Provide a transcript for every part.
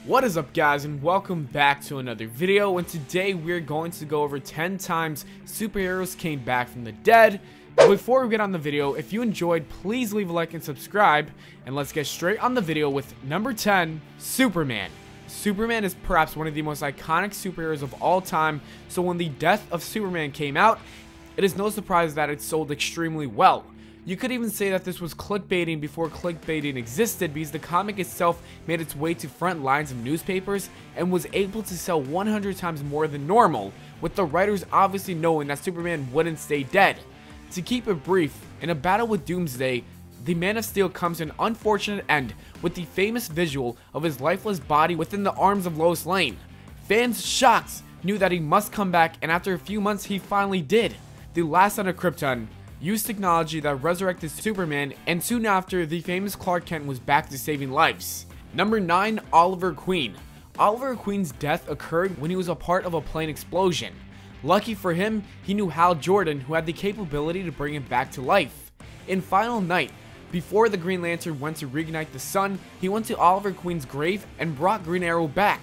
What is up, guys, and welcome back to another video. And today we're going to go over 10 times superheroes came back from the dead. Before we get on the video, if you enjoyed, please leave a like and subscribe, and let's get straight on the video with number 10, Superman. Superman is perhaps one of the most iconic superheroes of all time, so when the death of Superman came out, it is no surprise that it sold extremely well. You could even say that this was clickbaiting before clickbaiting existed, because the comic itself made its way to front lines of newspapers and was able to sell 100 times more than normal, with the writers obviously knowing that Superman wouldn't stay dead. To keep it brief, in a battle with Doomsday, the Man of Steel comes to an unfortunate end with the famous visual of his lifeless body within the arms of Lois Lane. Fans, shocked, knew that he must come back, and after a few months he finally did. The last son of Krypton used technology that resurrected Superman, and soon after, the famous Clark Kent was back to saving lives. Number 9, Oliver Queen. Oliver Queen's death occurred when he was a part of a plane explosion. Lucky for him, he knew Hal Jordan, who had the capability to bring him back to life. In Final Night, before the Green Lantern went to reignite the sun, he went to Oliver Queen's grave and brought Green Arrow back.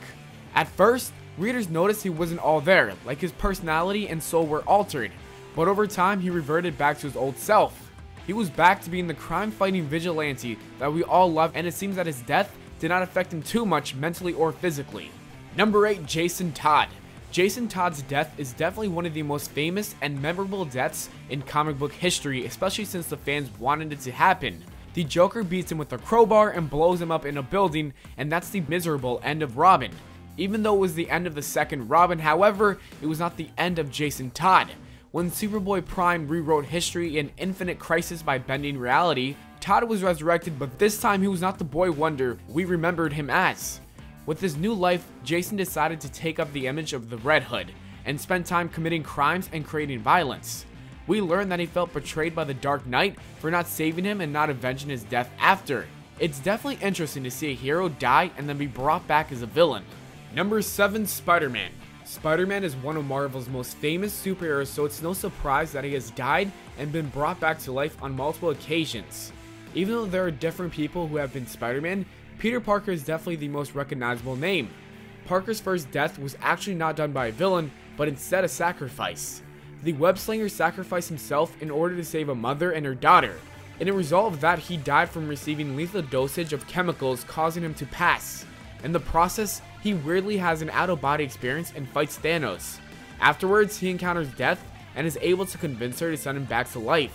At first, readers noticed he wasn't all there, like his personality and soul were altered. But over time, he reverted back to his old self. He was back to being the crime-fighting vigilante that we all love, and it seems that his death did not affect him too much mentally or physically. Number 8, Jason Todd. Jason Todd's death is definitely one of the most famous and memorable deaths in comic book history, especially since the fans wanted it to happen. The Joker beats him with a crowbar and blows him up in a building, and that's the miserable end of Robin. Even though it was the end of the second Robin, however, it was not the end of Jason Todd. When Superboy Prime rewrote history in Infinite Crisis by bending reality, Todd was resurrected, but this time he was not the Boy Wonder we remembered him as. With his new life, Jason decided to take up the image of the Red Hood and spend time committing crimes and creating violence. We learned that he felt betrayed by the Dark Knight for not saving him and not avenging his death after. It's definitely interesting to see a hero die and then be brought back as a villain. Number 7, Spider-Man. Spider-Man is one of Marvel's most famous superheroes, so it's no surprise that he has died and been brought back to life on multiple occasions. Even though there are different people who have been Spider-Man, Peter Parker is definitely the most recognizable name. Parker's first death was actually not done by a villain, but instead a sacrifice. The web-slinger sacrificed himself in order to save a mother and her daughter. In a result of that, he died from receiving lethal dosage of chemicals, causing him to pass. In the process, he weirdly has an out-of-body experience and fights Thanos. Afterwards, he encounters death and is able to convince her to send him back to life.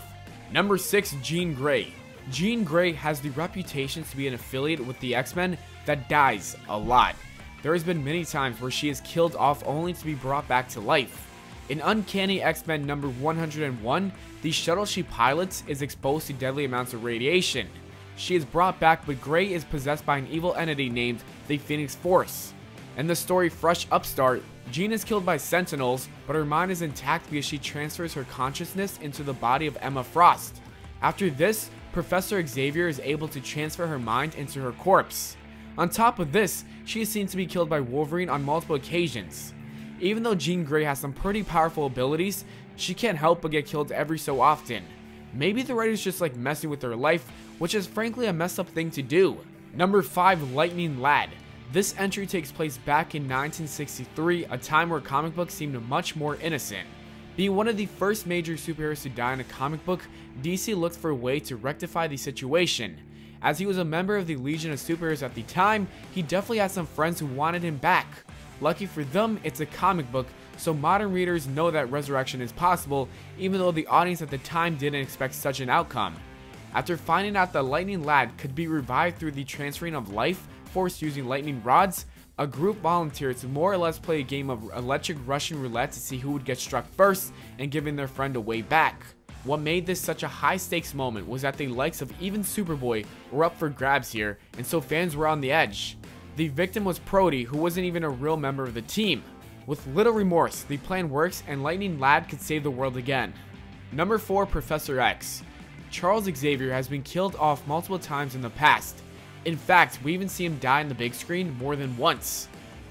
Number 6, Jean Grey. Jean Grey has the reputation to be an affiliate with the X-Men that dies a lot. There has been many times where she is killed off only to be brought back to life. In Uncanny X-Men number 101, the shuttle she pilots is exposed to deadly amounts of radiation. She is brought back, but Grey is possessed by an evil entity named the Phoenix Force. In the story Fresh Upstart, Jean is killed by Sentinels, but her mind is intact because she transfers her consciousness into the body of Emma Frost. After this, Professor Xavier is able to transfer her mind into her corpse. On top of this, she is seen to be killed by Wolverine on multiple occasions. Even though Jean Grey has some pretty powerful abilities, she can't help but get killed every so often. Maybe the writers just like messing with her life, which is frankly a messed up thing to do. Number 5, Lightning Lad. This entry takes place back in 1963, a time where comic books seemed much more innocent. Being one of the first major superheroes to die in a comic book, DC looked for a way to rectify the situation. As he was a member of the Legion of Superheroes at the time, he definitely had some friends who wanted him back. Lucky for them, it's a comic book, so modern readers know that resurrection is possible, even though the audience at the time didn't expect such an outcome. After finding out that Lightning Lad could be revived through the transferring of life force using lightning rods, a group volunteered to more or less play a game of electric Russian roulette to see who would get struck first and giving their friend a way back. What made this such a high stakes moment was that the likes of even Superboy were up for grabs here, and so fans were on the edge. The victim was Prody, who wasn't even a real member of the team. With little remorse, the plan works and Lightning Lad could save the world again. Number 4, Professor X. Charles Xavier has been killed off multiple times in the past. In fact, we even see him die on the big screen more than once.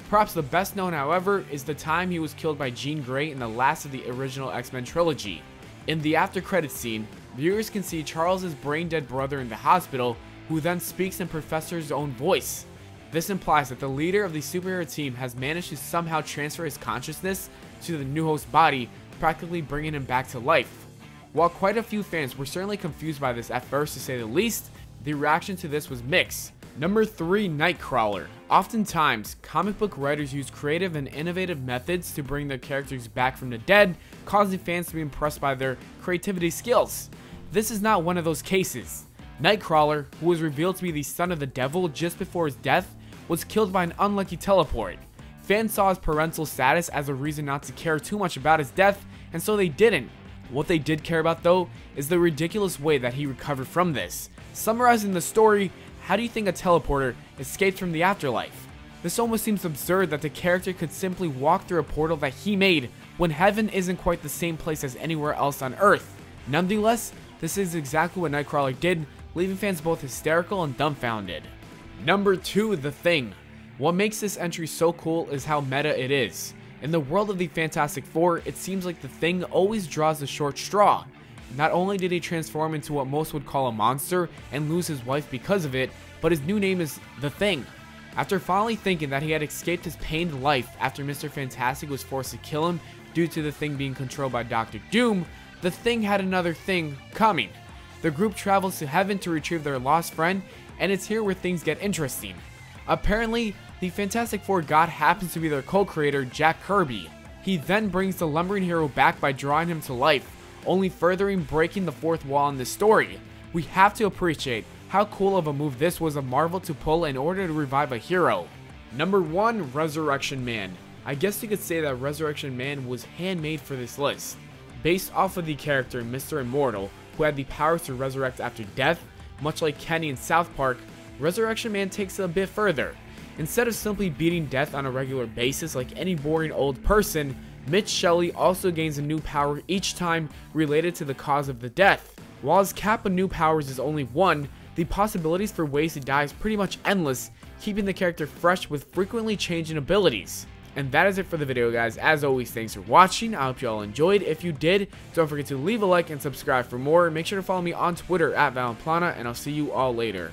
Perhaps the best known, however, is the time he was killed by Jean Grey in the last of the original X-Men trilogy. In the after credits scene, viewers can see Charles' brain-dead brother in the hospital, who then speaks in Professor's own voice. This implies that the leader of the superhero team has managed to somehow transfer his consciousness to the new host's body, practically bringing him back to life. While quite a few fans were certainly confused by this at first to say the least, the reaction to this was mixed. Number 3, Nightcrawler. Oftentimes, comic book writers use creative and innovative methods to bring their characters back from the dead, causing fans to be impressed by their creativity skills. This is not one of those cases. Nightcrawler, who was revealed to be the son of the devil just before his death, was killed by an unlucky teleport. Fans saw his parental status as a reason not to care too much about his death, and so they didn't. What they did care about though is the ridiculous way that he recovered from this. Summarizing the story, how do you think a teleporter escaped from the afterlife? This almost seems absurd that the character could simply walk through a portal that he made when heaven isn't quite the same place as anywhere else on Earth. Nonetheless, this is exactly what Nightcrawler did, leaving fans both hysterical and dumbfounded. Number 2, The Thing. What makes this entry so cool is how meta it is. In the world of the Fantastic Four, it seems like the Thing always draws the short straw. Not only did he transform into what most would call a monster and lose his wife because of it, but his new name is The Thing. After finally thinking that he had escaped his pained life after Mr. Fantastic was forced to kill him due to the Thing being controlled by Dr. Doom, the Thing had another thing coming. The group travels to heaven to retrieve their lost friend, and it's here where things get interesting. Apparently, the Fantastic Four god happens to be their co-creator, Jack Kirby. He then brings the lumbering hero back by drawing him to life, only furthering breaking the fourth wall in this story. We have to appreciate how cool of a move this was of Marvel to pull in order to revive a hero. Number 1, Resurrection Man. I guess you could say that Resurrection Man was handmade for this list. Based off of the character Mr. Immortal, who had the powers to resurrect after death, much like Kenny in South Park, Resurrection Man takes it a bit further. Instead of simply beating death on a regular basis like any boring old person, Mitch Shelley also gains a new power each time related to the cause of the death. While his cap of new powers is only 1, the possibilities for ways to die is pretty much endless, keeping the character fresh with frequently changing abilities. And that is it for the video, guys. As always, thanks for watching. I hope you all enjoyed. If you did, don't forget to leave a like and subscribe for more. Make sure to follow me on Twitter at Valenplana, and I'll see you all later.